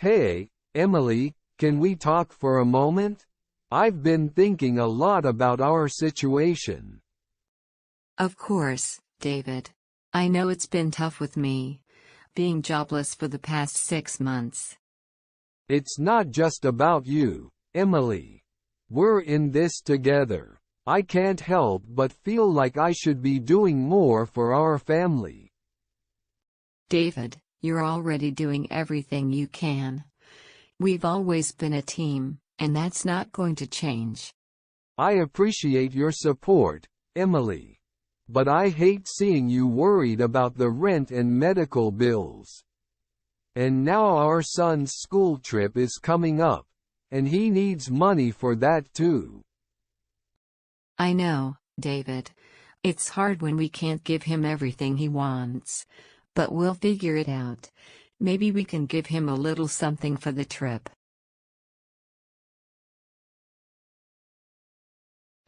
Hey, Emily, can we talk for a moment? I've been thinking a lot about our situation. Of course, David. I know it's been tough with me, being jobless for the past 6 months. It's not just about you, Emily. We're in this together. I can't help but feel like I should be doing more for our family. David, you're already doing everything you can. We've always been a team, and that's not going to change. I appreciate your support, Emily. But I hate seeing you worried about the rent and medical bills. And now our son's school trip is coming up, and he needs money for that too. I know, David. It's hard when we can't give him everything he wants. But we'll figure it out. Maybe we can give him a little something for the trip.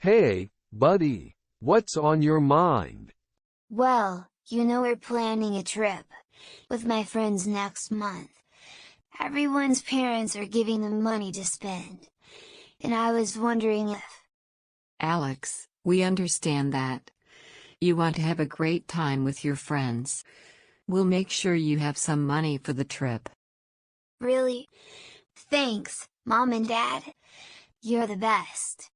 Hey, buddy, what's on your mind? Well, we're planning a trip with my friends next month. Everyone's parents are giving them money to spend. And I was wondering if... Alex, we understand that. You want to have a great time with your friends. We'll make sure you have some money for the trip. Really? Thanks, Mom and Dad. You're the best.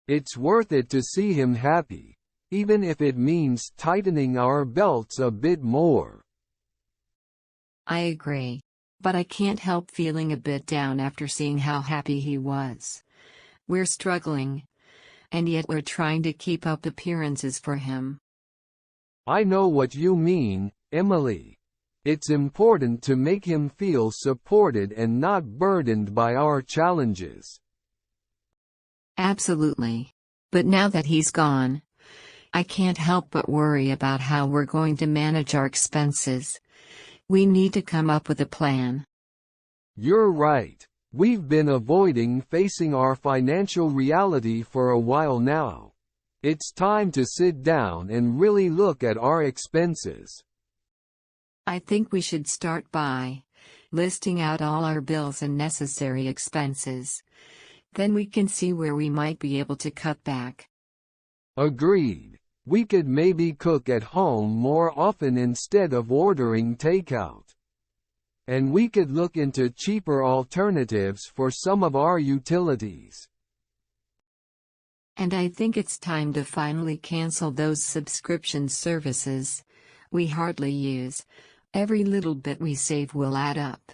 It's worth it to see him happy, even if it means tightening our belts a bit more. I agree. But I can't help feeling a bit down after seeing how happy he was. We're struggling. And yet we're trying to keep up appearances for him. I know what you mean, Emily. It's important to make him feel supported and not burdened by our challenges. Absolutely. But now that he's gone, I can't help but worry about how we're going to manage our expenses. We need to come up with a plan. You're right. We've been avoiding facing our financial reality for a while now. It's time to sit down and really look at our expenses. I think we should start by listing out all our bills and necessary expenses. Then we can see where we might be able to cut back. Agreed. We could maybe cook at home more often instead of ordering takeout. And we could look into cheaper alternatives for some of our utilities. And I think it's time to finally cancel those subscription services we hardly use. Every little bit we save will add up.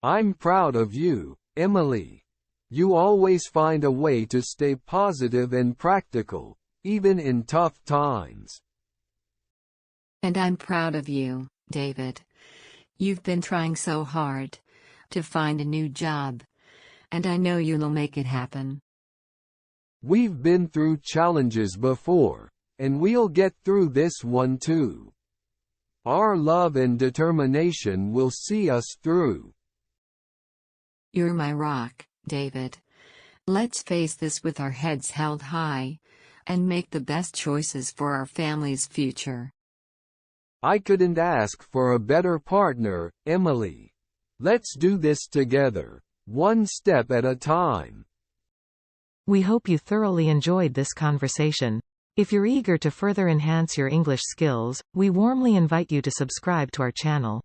I'm proud of you, Emily. You always find a way to stay positive and practical, even in tough times. And I'm proud of you, David. You've been trying so hard to find a new job, and I know you'll make it happen. We've been through challenges before, and we'll get through this one too. Our love and determination will see us through. You're my rock, David. Let's face this with our heads held high, and make the best choices for our family's future. I couldn't ask for a better partner, Emily. Let's do this together, one step at a time. We hope you thoroughly enjoyed this conversation. If you're eager to further enhance your English skills, we warmly invite you to subscribe to our channel.